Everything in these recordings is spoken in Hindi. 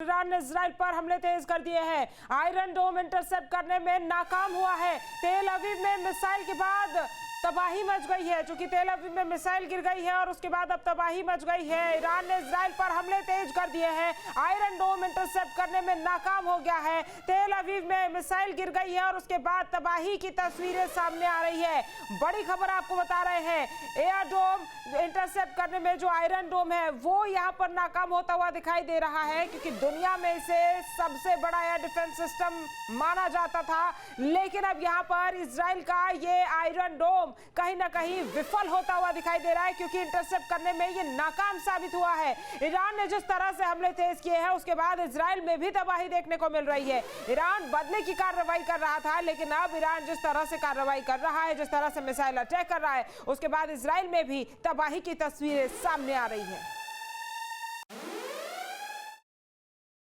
ईरान ने इजराइल पर हमले तेज कर दिए हैं। आयरन डोम इंटरसेप्ट करने में नाकाम हुआ है। तेल अवीव में मिसाइल के बाद तबाही मच गई है, चूंकि तेल अवीव में मिसाइल गिर गई है और उसके बाद अब तबाही मच गई है। ईरान ने इजराइल पर हमले तेज कर दिए हैं। आयरन डोम इंटरसेप्ट करने में नाकाम हो गया है। तेल अवीव में मिसाइल गिर गई है और उसके बाद तबाही की तस्वीरें सामने आ रही है। बड़ी खबर आपको बता रहे हैं, एयर डोम इंटरसेप्ट करने में जो आयरन डोम है वो यहाँ पर नाकाम होता हुआ दिखाई दे रहा है, क्योंकि दुनिया में इसे सबसे बड़ा एयर डिफेंस सिस्टम माना जाता था। लेकिन अब यहाँ पर इजराइल का ये आयरन डोम कहीं ना कहीं विफल होता हुआ दिखाई दे रहा है, क्योंकि इंटरसेप्ट करने में ये नाकाम साबित हुआ है। ईरान ने जिस तरह से हमले तेज किए हैं उसके बाद इजराइल में भी तबाही देखने को मिल रही है। ईरान बदले की कार्रवाई कर रहा था, लेकिन अब ईरान जिस तरह से कार्रवाई कर रहा है, जिस तरह से मिसाइल अटैक कर रहा है, उसके बाद इजराइल में भी तबाही की तस्वीरें सामने आ रही है।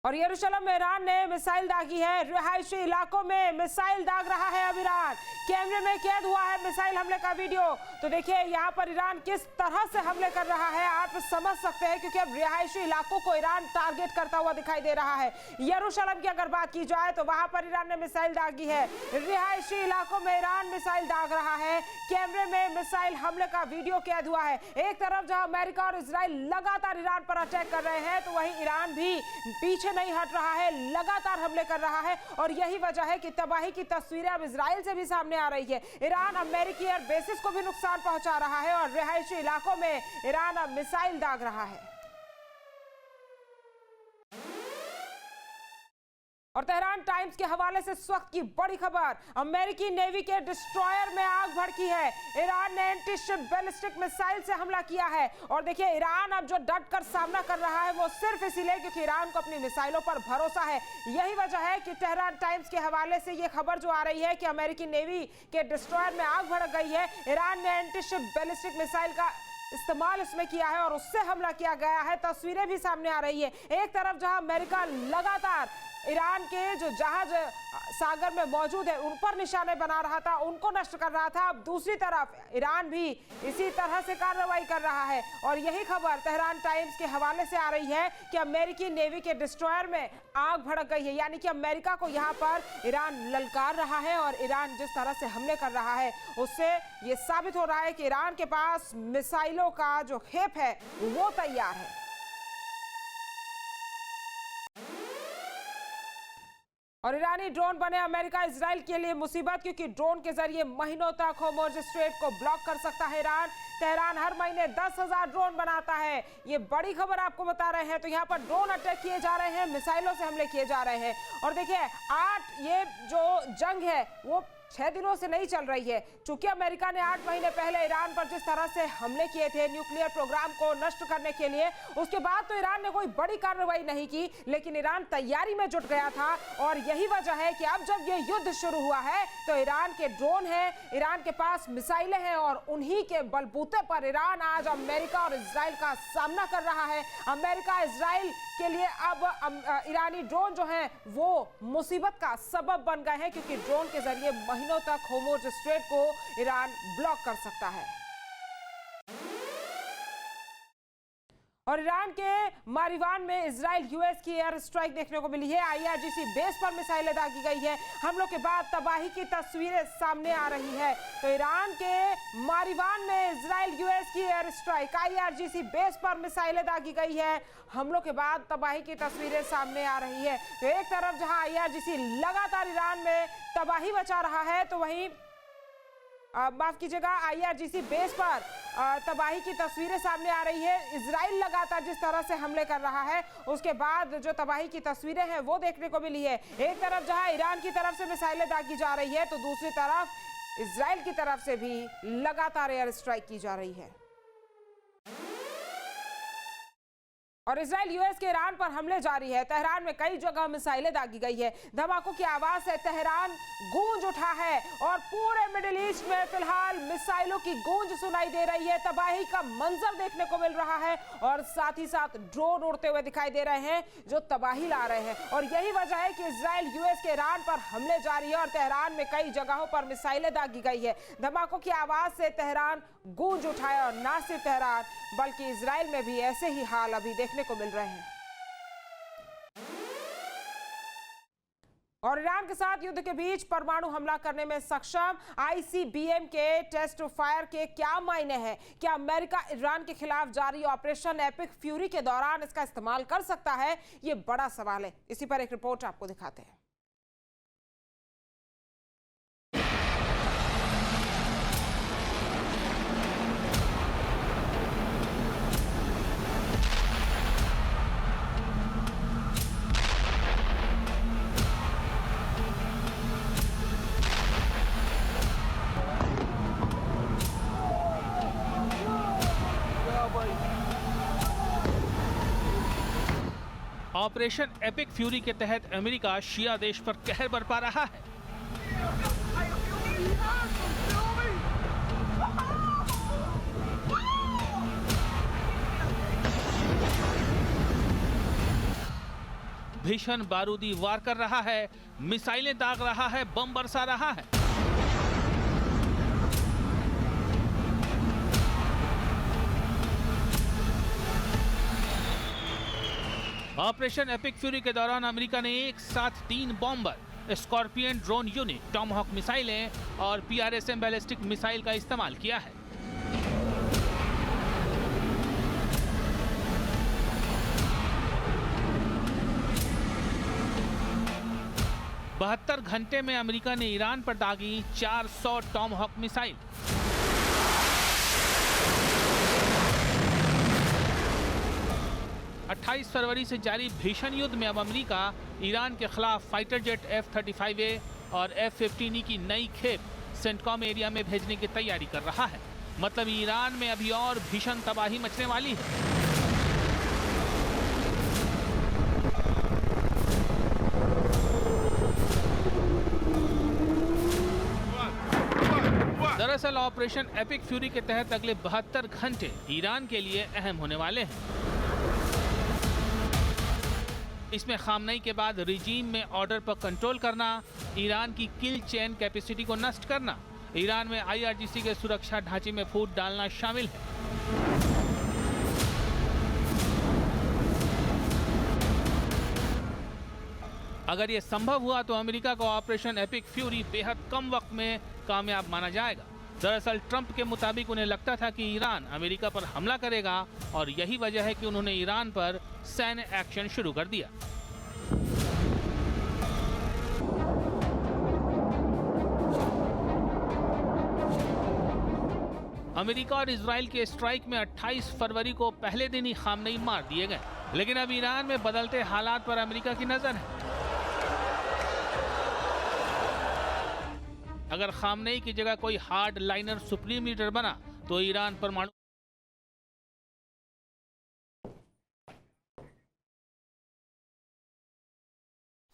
और यरूशलेम में ईरान ने मिसाइल दागी है। रिहायशी इलाकों में मिसाइल दाग रहा है अब ईरान। कैमरे में कैद हुआ है मिसाइल हमले का वीडियो। तो देखिए यहाँ पर ईरान किस तरह से हमले कर रहा है, आप समझ सकते हैं, क्योंकि अब रिहायशी इलाकों को ईरान टारगेट करता हुआ दिखाई दे रहा है। यरूशलेम की अगर बात की जाए तो वहां पर ईरान ने मिसाइल दागी है। रिहायशी इलाकों में ईरान मिसाइल दाग रहा है। कैमरे में मिसाइल हमले का वीडियो कैद हुआ है। एक तरफ जहां अमेरिका और इजराइल लगातार ईरान पर अटैक कर रहे हैं, तो वहीं ईरान भी पीछे नहीं हट रहा है, लगातार हमले कर रहा है। और यही वजह है कि तबाही की तस्वीरें अब इजराइल से भी सामने आ रही है। ईरान अमेरिकी एयर बेसिस को भी नुकसान पहुंचा रहा है और रिहायशी इलाकों में ईरान अब मिसाइल दाग रहा है। और तेहरान टाइम्स के हवाले से इस वक्त की बड़ी खबर, अमेरिकी नेवी के डिस्ट्रॉयर में आग भड़की है। ईरान ने एंटी शिप बैलिस्टिक मिसाइल से हमला किया है। और देखिए ईरान अब जो डट कर सामना कर रहा है वो सिर्फ इसीलिए क्योंकि ईरान को अपनी मिसाइलों पर भरोसा है। यही वजह है कि तेहरान टाइम्स के हवाले से ये खबर जो आ रही है कि अमेरिकी नेवी के डिस्ट्रॉयर में आग भड़क गई है। ईरान ने एंटी शिप बैलिस्टिक मिसाइल का इस्तेमाल इसमें किया है और उससे हमला किया गया है। तस्वीरें भी सामने आ रही है। एक तरफ जहां अमेरिका लगातार ईरान के जो जहाज सागर में मौजूद है उन पर निशाने बना रहा था, उनको नष्ट कर रहा था, अब दूसरी तरफ ईरान भी इसी तरह से कार्रवाई कर रहा है। और यही खबर तेहरान टाइम्स के हवाले से आ रही है कि अमेरिकी नेवी के डिस्ट्रॉयर में आग भड़क गई है। यानी कि अमेरिका को यहाँ पर ईरान ललकार रहा है और ईरान जिस तरह से हमले कर रहा है उससे ये साबित हो रहा है कि ईरान के पास मिसाइलों का जो खेप है वो तैयार है। और ईरानी ड्रोन बने अमेरिका इजराइल के लिए मुसीबत, क्योंकि ड्रोन के जरिए महीनों तक होर्मुज स्ट्रेट को ब्लॉक कर सकता है ईरान। तेहरान हर महीने 10,000 ड्रोन बनाता है। ये बड़ी खबर आपको बता रहे हैं। तो यहाँ पर ड्रोन अटैक किए जा रहे हैं, मिसाइलों से हमले किए जा रहे हैं। और देखिए ये जो जंग है वो 6 दिनों से नहीं चल रही है। चूंकि अमेरिका ने 8 महीने पहले ईरान पर जिस तरह से हमले किए थे न्यूक्लियर प्रोग्राम को नष्ट करने के लिए, उसके बाद तो ईरान ने कोई बड़ी कार्रवाई नहीं की, लेकिन ईरान तैयारी में जुट गया था। और यही वजह है कि अब जब ये युद्ध शुरू हुआ है तो ईरान के ड्रोन हैं, ईरान के पास मिसाइलें हैं और उन्हीं के बलबूते पर ईरान आज अमेरिका और इजराइल का सामना कर रहा है। अमेरिका इजराइल के लिए अब ईरानी ड्रोन जो हैं वो मुसीबत का सबब बन गए हैं, क्योंकि ड्रोन के जरिए महीनों तक होर्मुज स्ट्रेट को ईरान ब्लॉक कर सकता है। और ईरान के मारिवान में इजराइल यूएस की एयर स्ट्राइक देखने को मिली है। आईआरजीसी बेस पर मिसाइलें दागी गई है। हमलों के बाद तबाही की तस्वीरें सामने आ रही है। तो ईरान के मारिवान में इजराइल यूएस की एयर स्ट्राइक, आईआरजीसी बेस पर मिसाइलें दागी गई है। हमलों के बाद तबाही की तस्वीरें सामने आ रही है। तो एक तरफ जहां आईआरजीसी लगातार ईरान में तबाही मचा रहा है, तो वहीं माफ कीजिएगा आईआरजीसी बेस पर तबाही की तस्वीरें सामने आ रही है। इजराइल लगातार जिस तरह से हमले कर रहा है उसके बाद जो तबाही की तस्वीरें हैं वो देखने को मिली है। एक तरफ जहां ईरान की तरफ से मिसाइलें दागी जा रही है, तो दूसरी तरफ इजराइल की तरफ से भी लगातार एयर स्ट्राइक की जा रही है। और इजराइल यूएस के ईरान पर हमले जारी है। तेहरान में कई जगह मिसाइलें दागी गई है। धमाकों की आवाज से तेहरान गूंज उठा है और पूरे मिडिल ईस्ट में फिलहाल मिसाइलों की गूंज सुनाई दे रही है। तबाही का मंजर देखने को मिल रहा है और साथ ही साथ ड्रोन उड़ते हुए दिखाई दे रहे हैं जो तबाही ला रहे हैं। और यही वजह है कि इजराइल यूएस के ईरान पर हमले जारी है और तेहरान में कई जगहों पर मिसाइलें दागी गई है। धमाकों की आवाज से तेहरान गूंज उठा है और न सिर्फ तेहरान बल्कि इजराइल में भी ऐसे ही हाल अभी देखने को मिल रहे हैं। और ईरान के साथ युद्ध के बीच परमाणु हमला करने में सक्षम आईसीबीएम के टेस्ट फायर के क्या मायने हैं? क्या अमेरिका ईरान के खिलाफ जारी ऑपरेशन एपिक फ्यूरी के दौरान इसका इस्तेमाल कर सकता है? ये बड़ा सवाल है। इसी पर एक रिपोर्ट आपको दिखाते हैं। ऑपरेशन एपिक फ्यूरी के तहत अमेरिका शिया देश पर कहर बरपा रहा है। भीषण बारूदी वार कर रहा है, मिसाइलें दाग रहा है, बम बरसा रहा है। ऑपरेशन एपिक फ्यूरी के दौरान अमेरिका ने एक साथ 3 bomber, scorpion drone unit, Tomahawk मिसाइलें और PRSM बैलिस्टिक मिसाइल का इस्तेमाल किया है। बहत्तर घंटे में अमेरिका ने ईरान पर दागी 400 टॉमहॉक मिसाइल। अट्ठाईस फरवरी से जारी भीषण युद्ध में अब अमेरिका ईरान के खिलाफ फाइटर जेट F-35A और F-15E की नई खेप सेंटकॉम एरिया में भेजने की तैयारी कर रहा है। मतलब ईरान में अभी और भीषण तबाही मचने वाली है। दरअसल ऑपरेशन एपिक फ्यूरी के तहत अगले 72 घंटे ईरान के लिए अहम होने वाले हैं। इसमें खामनई के बाद रिजीम में ऑर्डर पर कंट्रोल करना, ईरान की किल चेन कैपेसिटी को नष्ट करना, ईरान में IRGC के सुरक्षा ढांचे में फूट डालना शामिल है। अगर यह संभव हुआ तो अमेरिका को ऑपरेशन एपिक फ्यूरी बेहद कम वक्त में कामयाब माना जाएगा। दरअसल ट्रंप के मुताबिक उन्हें लगता था कि ईरान अमेरिका पर हमला करेगा और यही वजह है कि उन्होंने ईरान पर सैन्य एक्शन शुरू कर दिया। अमेरिका और इजराइल के स्ट्राइक में 28 फरवरी को पहले दिन ही खामनई मार दिए गए, लेकिन अब ईरान में बदलते हालात पर अमेरिका की नजर है। अगर खामनई की जगह कोई हार्ड लाइनर सुप्रीम लीडर बना तो ईरान परमाणु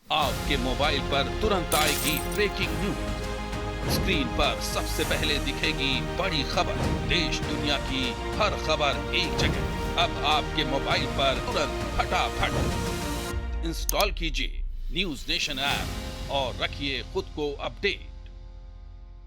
आपके मोबाइल पर तुरंत आएगी ब्रेकिंग न्यूज। स्क्रीन पर सबसे पहले दिखेगी बड़ी खबर, देश दुनिया की हर खबर एक जगह। अब आपके मोबाइल पर तुरंत फटाफट इंस्टॉल कीजिए न्यूज नेशन ऐप और रखिए खुद को अपडेट।